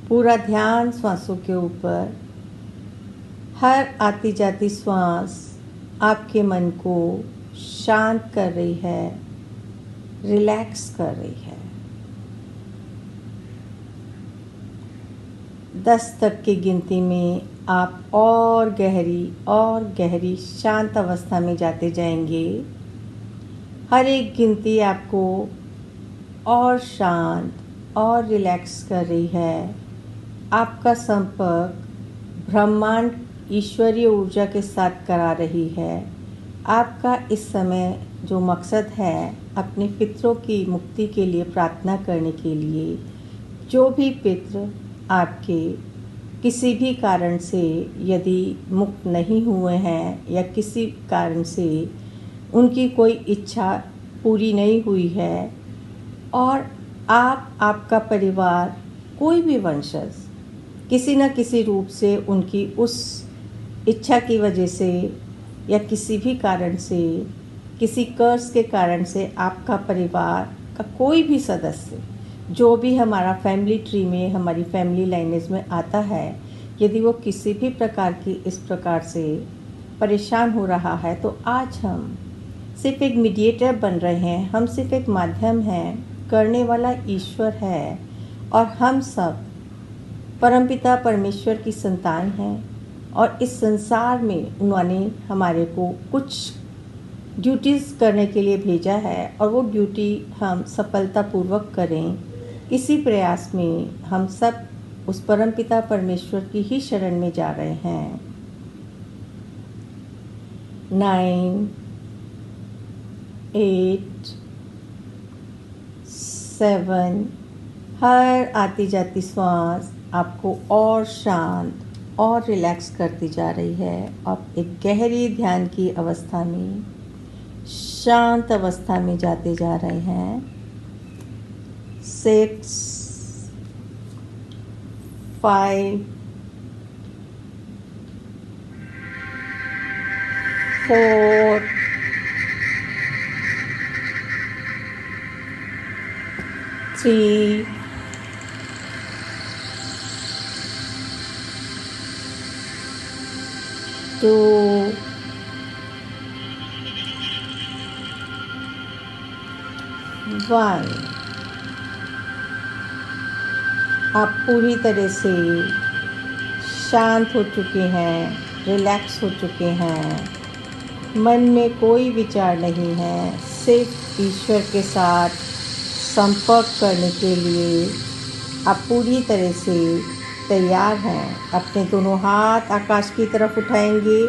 पूरा ध्यान श्वासों के ऊपर। हर आती जाती श्वास आपके मन को शांत कर रही है, रिलैक्स कर रही है। 10 तक की गिनती में आप और गहरी शांत अवस्था में जाते जाएंगे। हर एक गिनती आपको और शांत और रिलैक्स कर रही है। आपका संपर्क ब्रह्मांड ईश्वरीय ऊर्जा के साथ करा रही है। आपका इस समय जो मकसद है, अपने पितरों की मुक्ति के लिए प्रार्थना करने के लिए, जो भी पितृ आपके किसी भी कारण से यदि मुक्त नहीं हुए हैं या किसी कारण से उनकी कोई इच्छा पूरी नहीं हुई है, और आपका परिवार, कोई भी वंशज किसी न किसी रूप से उनकी उस इच्छा की वजह से या किसी भी कारण से, किसी कर्ज के कारण से आपका परिवार का कोई भी सदस्य, जो भी हमारा फैमिली ट्री में, हमारी फैमिली लाइनेज में आता है, यदि वो किसी भी प्रकार की इस प्रकार से परेशान हो रहा है, तो आज हम सिर्फ एक मीडिएटर बन रहे हैं। हम सिर्फ एक माध्यम हैं, करने वाला ईश्वर है और हम सब परमपिता परमेश्वर की संतान हैं। और इस संसार में उन्होंने हमारे को कुछ ड्यूटीज़ करने के लिए भेजा है और वो ड्यूटी हम सफलतापूर्वक करें, इसी प्रयास में हम सब उस परमपिता परमेश्वर की ही शरण में जा रहे हैं। 9, 8, 7, हर आती जाती श्वास आपको और शांत और रिलैक्स करती जा रही है। आप एक गहरी ध्यान की अवस्था में, शांत अवस्था में जाते जा रहे हैं। 6, 5, 4, 3, 2, 1। आप पूरी तरह से शांत हो चुके हैं, रिलैक्स हो चुके हैं। मन में कोई विचार नहीं है, सिर्फ ईश्वर के साथ संपर्क करने के लिए आप पूरी तरह से तैयार हैं। अपने दोनों हाथ आकाश की तरफ उठाएंगे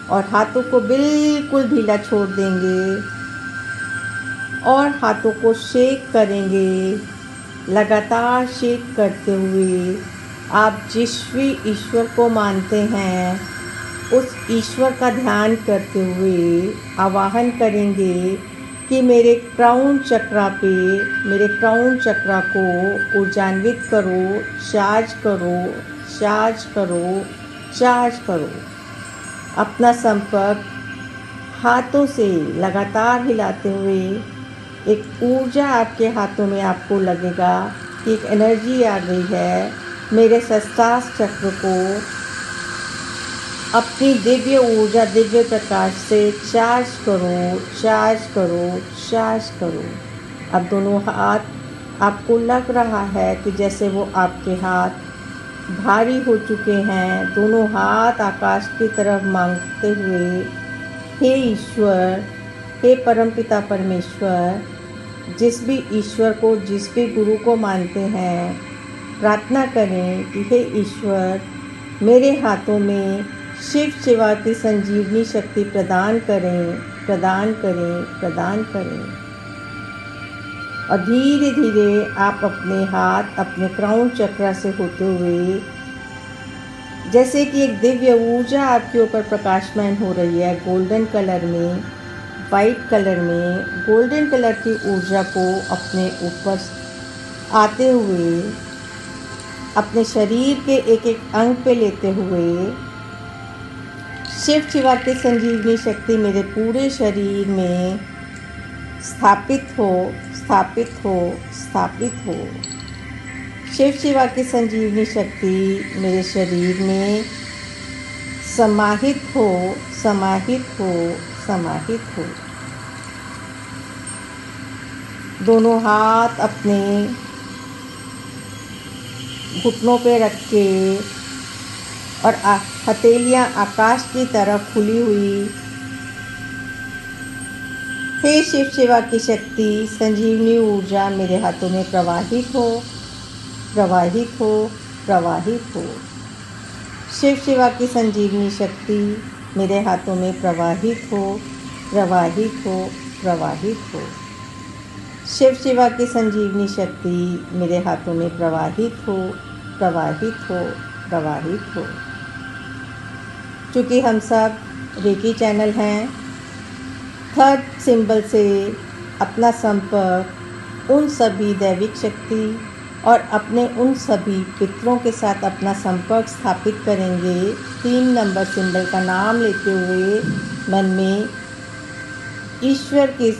और हाथों को बिल्कुल ढीला छोड़ देंगे और हाथों को शेक करेंगे। लगातार शेक करते हुए आप जिस भी ईश्वर को मानते हैं, उस ईश्वर का ध्यान करते हुए आवाहन करेंगे कि मेरे क्राउन चक्रा पे, मेरे क्राउन चक्रा को ऊर्जान्वित करो, चार्ज करो, चार्ज करो, चार्ज करो। अपना संपर्क हाथों से लगातार हिलाते हुए एक ऊर्जा आपके हाथों में आपको लगेगा कि एक एनर्जी आ गई है। मेरे सहस्त्रार चक्र को अपनी दिव्य ऊर्जा, दिव्य प्रकाश से चार्ज करो, चार्ज करो, चार्ज करो। अब दोनों हाथ आपको लग रहा है कि जैसे वो आपके हाथ भारी हो चुके हैं। दोनों हाथ आकाश की तरफ मांगते हुए, हे ईश्वर, हे परमपिता परमेश्वर, जिस भी ईश्वर को, जिस भी गुरु को मानते हैं, प्रार्थना करें कि हे ईश्वर, मेरे हाथों में शिव सेवा की संजीवनी शक्ति प्रदान करें, प्रदान करें, प्रदान करें। और धीरे धीरे आप अपने हाथ अपने क्राउन चक्र से होते हुए, जैसे कि एक दिव्य ऊर्जा आपके ऊपर प्रकाशमान हो रही है, गोल्डन कलर में, वाइट कलर में, गोल्डन कलर की ऊर्जा को अपने ऊपर आते हुए, अपने शरीर के एक एक अंग पे लेते हुए, शिव शिवा की संजीवनी शक्ति मेरे पूरे शरीर में स्थापित हो, स्थापित हो, स्थापित हो। शिव शिवा की संजीवनी शक्ति मेरे शरीर में समाहित हो, समाहित हो, समाहित हो। दोनों हाथ अपने घुटनों पे रख के और हथेलियां आकाश की तरफ खुली हुई। हे शिव शिवा की शक्ति संजीवनी ऊर्जा मेरे हाथों में प्रवाहित हो, प्रवाहित हो, प्रवाहित हो। शिव शिवा की संजीवनी शक्ति मेरे हाथों में प्रवाहित हो, प्रवाहित हो, प्रवाहित हो। शिव शिवा की संजीवनी शक्ति मेरे हाथों में प्रवाहित हो, प्रवाहित हो, प्रवाहित हो। चूँकि हम सब रेकी चैनल हैं, थर्ड सिंबल से अपना संपर्क उन सभी दैविक शक्ति और अपने उन सभी पितरों के साथ अपना संपर्क स्थापित करेंगे। 3 नंबर सिंबल का नाम लेते हुए मन में ईश्वर की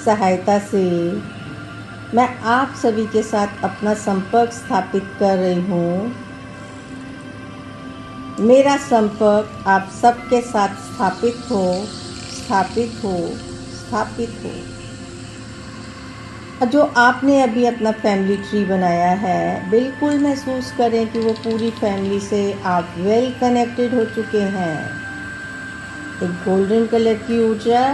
सहायता से मैं आप सभी के साथ अपना संपर्क स्थापित कर रही हूँ। मेरा संपर्क आप सबके साथ स्थापित हो, स्थापित हो, स्थापित हो। जो आपने अभी अपना फैमिली ट्री बनाया है, बिल्कुल महसूस करें कि वो पूरी फैमिली से आप वेल कनेक्टेड हो चुके हैं। एक गोल्डन कलर की ऊर्जा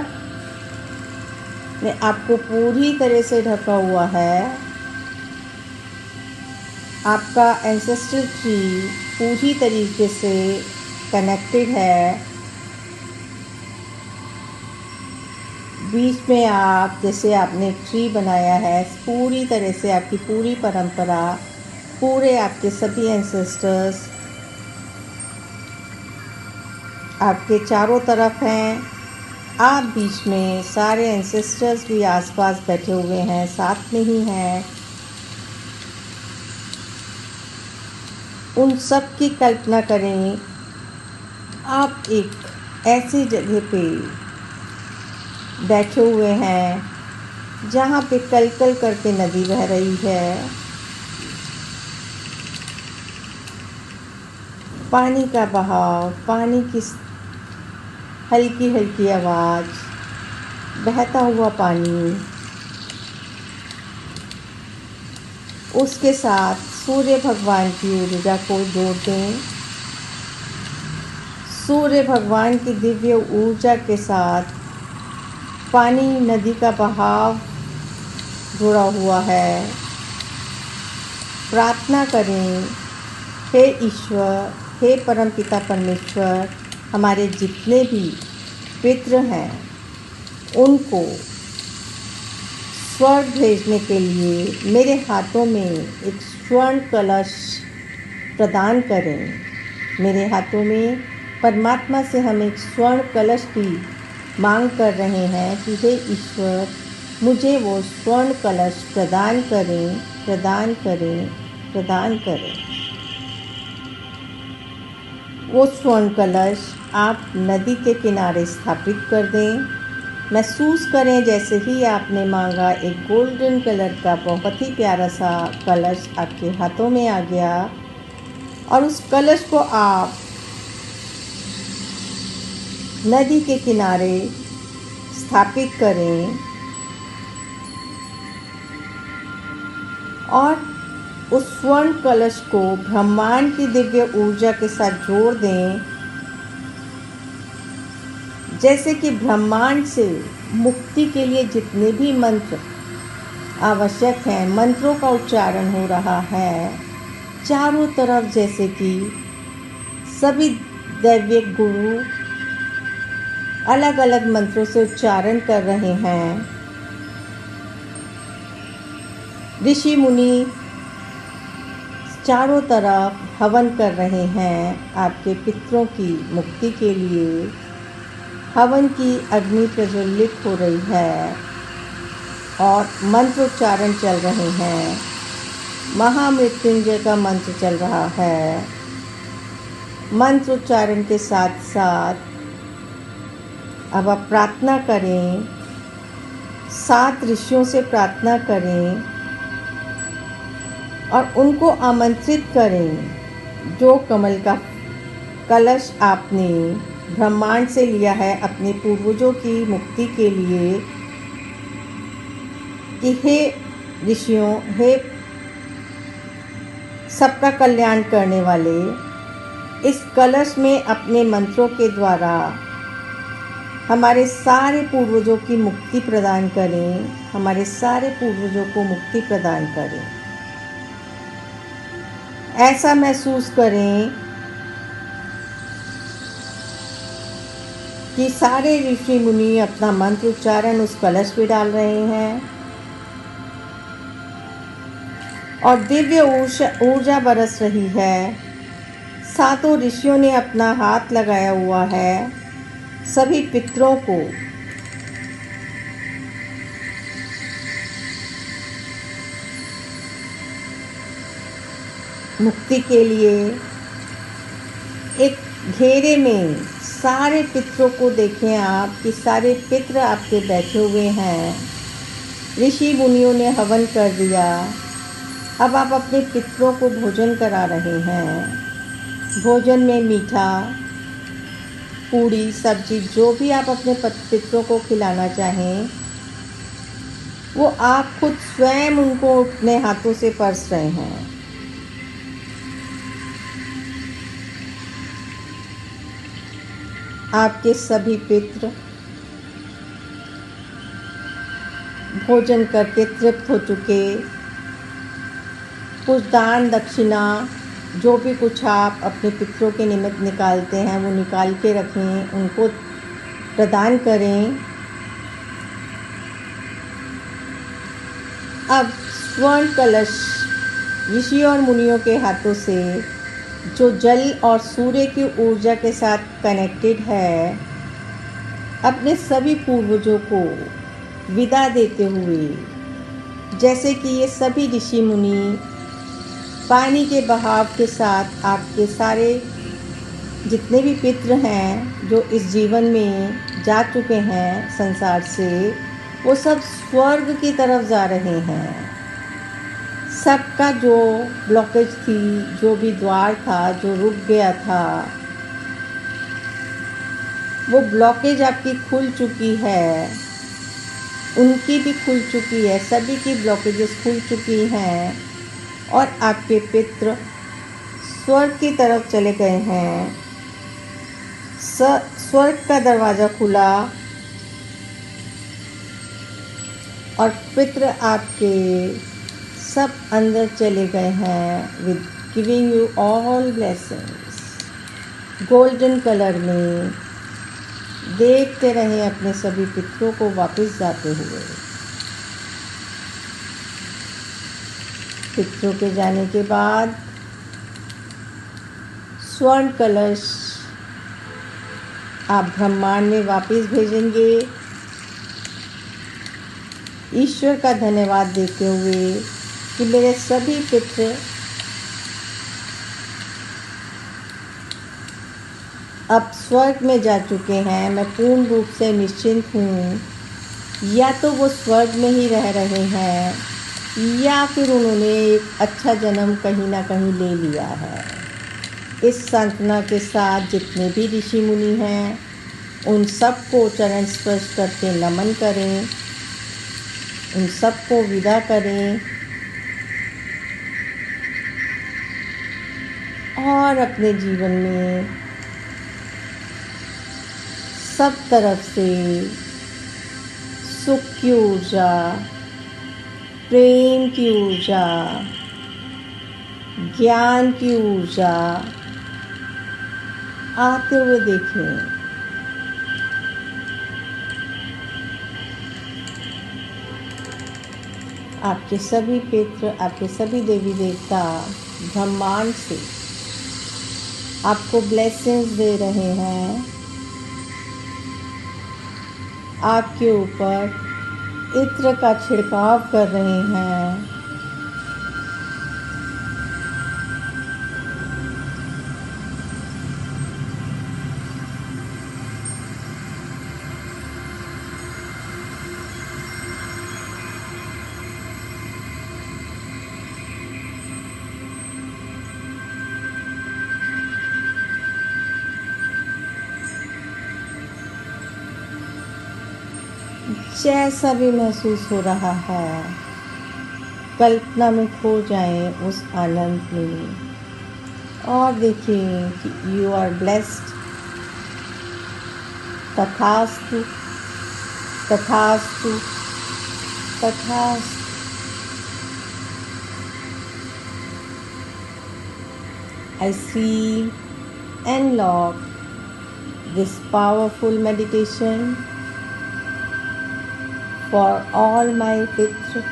ने आपको पूरी तरह से ढका हुआ है। आपका एंसेस्ट्रल ट्री पूरी तरीके से कनेक्टेड है। बीच में आप जैसे आपने एक ट्री बनाया है, पूरी तरह से आपकी पूरी परंपरा, पूरे आपके सभी एंसेस्टर्स आपके चारों तरफ हैं। आप बीच में, सारे एंसेस्टर्स भी आसपास बैठे हुए हैं, साथ में ही हैं। उन सब की कल्पना करें, आप एक ऐसी जगह पे बैठे हुए हैं जहाँ पे कल कल करके नदी बह रही है। पानी का बहाव, पानी की हल्की हल्की आवाज़, बहता हुआ पानी, उसके साथ सूर्य भगवान की ऊर्जा को जोड़ दें। सूर्य भगवान की दिव्य ऊर्जा के साथ पानी, नदी का बहाव जुड़ा हुआ है। प्रार्थना करें, हे ईश्वर, हे परमपिता परमेश्वर, हमारे जितने भी पितृ हैं उनको स्वर्ग भेजने के लिए मेरे हाथों में एक स्वर्ण कलश प्रदान करें। मेरे हाथों में परमात्मा से हम एक स्वर्ण कलश की मांग कर रहे हैं कि हे ईश्वर, मुझे वो स्वर्ण कलश प्रदान करें, प्रदान करें, प्रदान करें। वो स्वर्ण कलश आप नदी के किनारे स्थापित कर दें। महसूस करें जैसे ही आपने मांगा, एक गोल्डन कलर का बहुत ही प्यारा सा कलश आपके हाथों में आ गया और उस कलश को आप नदी के किनारे स्थापित करें और उस स्वर्ण कलश को ब्रह्मांड की दिव्य ऊर्जा के साथ जोड़ दें। जैसे कि ब्रह्मांड से मुक्ति के लिए जितने भी मंत्र आवश्यक हैं, मंत्रों का उच्चारण हो रहा है चारों तरफ, जैसे कि सभी दैविक गुरु अलग अलग मंत्रों से उच्चारण कर रहे हैं। ऋषि मुनि चारों तरफ हवन कर रहे हैं आपके पितरों की मुक्ति के लिए। हवन की अग्नि प्रज्वलित हो रही है और मंत्र उच्चारण चल रहे हैं। महामृत्युंजय का मंत्र चल रहा है। मंत्र उच्चारण के साथ साथ अब आप प्रार्थना करें, 7 ऋषियों से प्रार्थना करें और उनको आमंत्रित करें जो कमल का कलश आपने ब्रह्मांड से लिया है अपने पूर्वजों की मुक्ति के लिए, कि हे ऋषियों, हे सबका कल्याण करने वाले, इस कलश में अपने मंत्रों के द्वारा हमारे सारे पूर्वजों की मुक्ति प्रदान करें, हमारे सारे पूर्वजों को मुक्ति प्रदान करें। ऐसा महसूस करें कि सारे ऋषि मुनि अपना मंत्र उच्चारण उस कलश पे डाल रहे हैं और दिव्य ऊर्जा बरस रही है। सातों ऋषियों ने अपना हाथ लगाया हुआ है सभी पितरों को मुक्ति के लिए। एक घेरे में सारे पितरों को देखें आप कि सारे पितर आपके बैठे हुए हैं। ऋषि मुनियों ने हवन कर दिया, अब आप अपने पितरों को भोजन करा रहे हैं। भोजन में मीठा, पूड़ी, सब्जी, जो भी आप अपने पितरों को खिलाना चाहें वो आप खुद स्वयं उनको अपने हाथों से परस रहे हैं। आपके सभी पितर भोजन करके तृप्त हो चुके। कुछ दान दक्षिणा, जो भी कुछ आप अपने पितरों के निमित्त निकालते हैं वो निकाल के रखें, उनको प्रदान करें। अब स्वर्ण कलश ऋषि और मुनियों के हाथों से जो जल और सूर्य की ऊर्जा के साथ कनेक्टेड है, अपने सभी पूर्वजों को विदा देते हुए, जैसे कि ये सभी ऋषि मुनि पानी के बहाव के साथ आपके सारे जितने भी पितर हैं जो इस जीवन में जा चुके हैं संसार से, वो सब स्वर्ग की तरफ जा रहे हैं। सबका जो ब्लॉकेज थी, जो भी द्वार था जो रुक गया था, वो ब्लॉकेज आपकी खुल चुकी है, उनकी भी खुल चुकी है, सभी की ब्लॉकेजेस खुल चुकी हैं और आपके पितर स्वर्ग की तरफ चले गए हैं। स्वर्ग का दरवाज़ा खुला और पितर आपके सब अंदर चले गए हैं with giving you all blessings. Golden colour में देखते रहें अपने सभी पितरों को वापस जाते हुए। पितरों के जाने के बाद स्वर्ण कलश आप ब्रह्मांड में वापस भेजेंगे, ईश्वर का धन्यवाद देते हुए कि मेरे सभी पितर अब स्वर्ग में जा चुके हैं। मैं पूर्ण रूप से निश्चिंत हूँ। या तो वो स्वर्ग में ही रह रहे हैं या फिर उन्होंने एक अच्छा जन्म कहीं ना कहीं ले लिया है। इस सांत्वना के साथ जितने भी ऋषि मुनि हैं उन सबको चरण स्पर्श करके नमन करें, उन सबको विदा करें और अपने जीवन में सब तरफ से सुख की ऊर्जा, प्रेम की ऊर्जा, ज्ञान की ऊर्जा आते हुए देखें। आपके सभी पितर, आपके सभी देवी देवता ब्रह्मांड से आपको ब्लेसिंग्स दे रहे हैं। आपके ऊपर इत्र का छिड़काव कर रहे हैं। जैसा भी महसूस हो रहा है, कल्पना में खो जाएं उस आनंद में और देखिए कि यू आर ब्लेस्ड। तथास्तु, तथास्तु, तथास्तु। I seal and lock this powerful meditation for all my पितृ,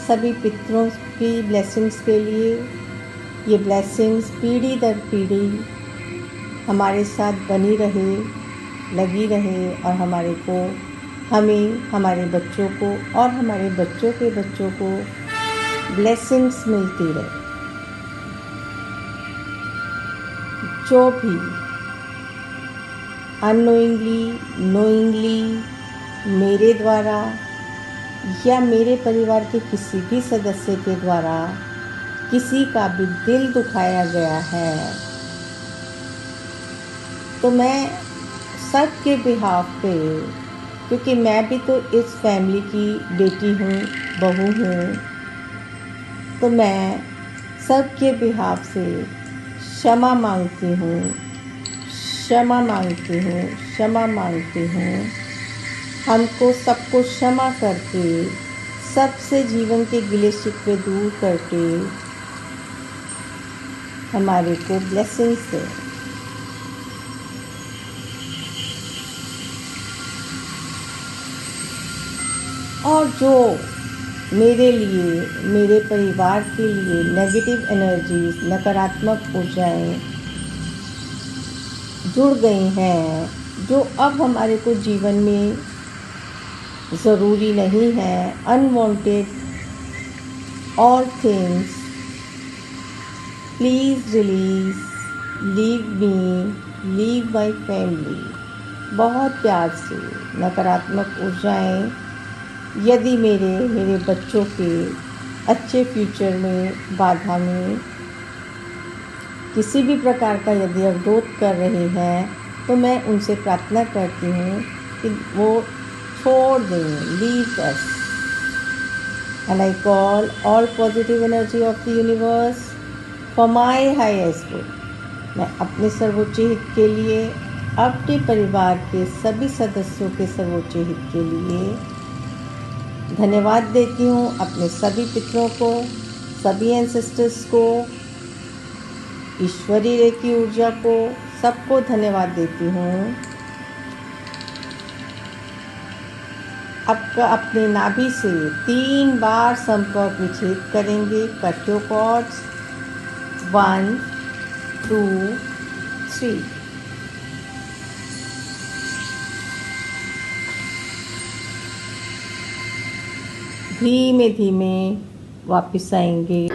सभी पितरों की ब्लेसिंग्स के लिए। ये ब्लेसिंग्स पीढ़ी दर पीढ़ी हमारे साथ बनी रहे, लगी रहे और हमें, हमारे बच्चों को और हमारे बच्चों के बच्चों को ब्लेसिंग्स मिलती रहे। जो भी अननोइंगली, नोइंगली मेरे द्वारा या मेरे परिवार के किसी भी सदस्य के द्वारा किसी का भी दिल दुखाया गया है, तो मैं सबके बिहाफ पे, क्योंकि मैं भी तो इस फैमिली की बेटी हूँ, बहू हूँ, तो मैं सबके बिहाफ से क्षमा मांगती हूँ, क्षमा मांगती हूँ, क्षमा मांगती हूँ। हमको सबको क्षमा करके, सबसे जीवन के गिले शिकवे दूर करके हमारे को ब्लेसिंग्स दें। और जो मेरे लिए, मेरे परिवार के लिए नेगेटिव एनर्जीज, नकारात्मक ऊर्जाएं जुड़ गई हैं, जो अब हमारे को जीवन में ज़रूरी नहीं है, unwanted all things, please release, leave me, leave my family. बहुत प्यार से नकारात्मक ऊर्जाएं यदि मेरे बच्चों के अच्छे फ्यूचर में, बाधा में किसी भी प्रकार का यदि अवरोध कर रहे हैं, तो मैं उनसे प्रार्थना करती हूँ कि वो छोड़ दें, leave us. And I call all positive energy of the universe for my highest good. मैं अपने सर्वोच्च हित के लिए, अपने परिवार के सभी सदस्यों के सर्वोच्च हित के लिए धन्यवाद देती हूँ। अपने सभी पितरों को, सभी एंसेस्टर्स को, ईश्वरीय रेखी ऊर्जा को, सबको धन्यवाद देती हूँ। अब अपने नाभि से 3 बार संपर्क विच्छेद करेंगे। Cut your cords, 1 2 3। धीमे धीमे वापस आएंगे।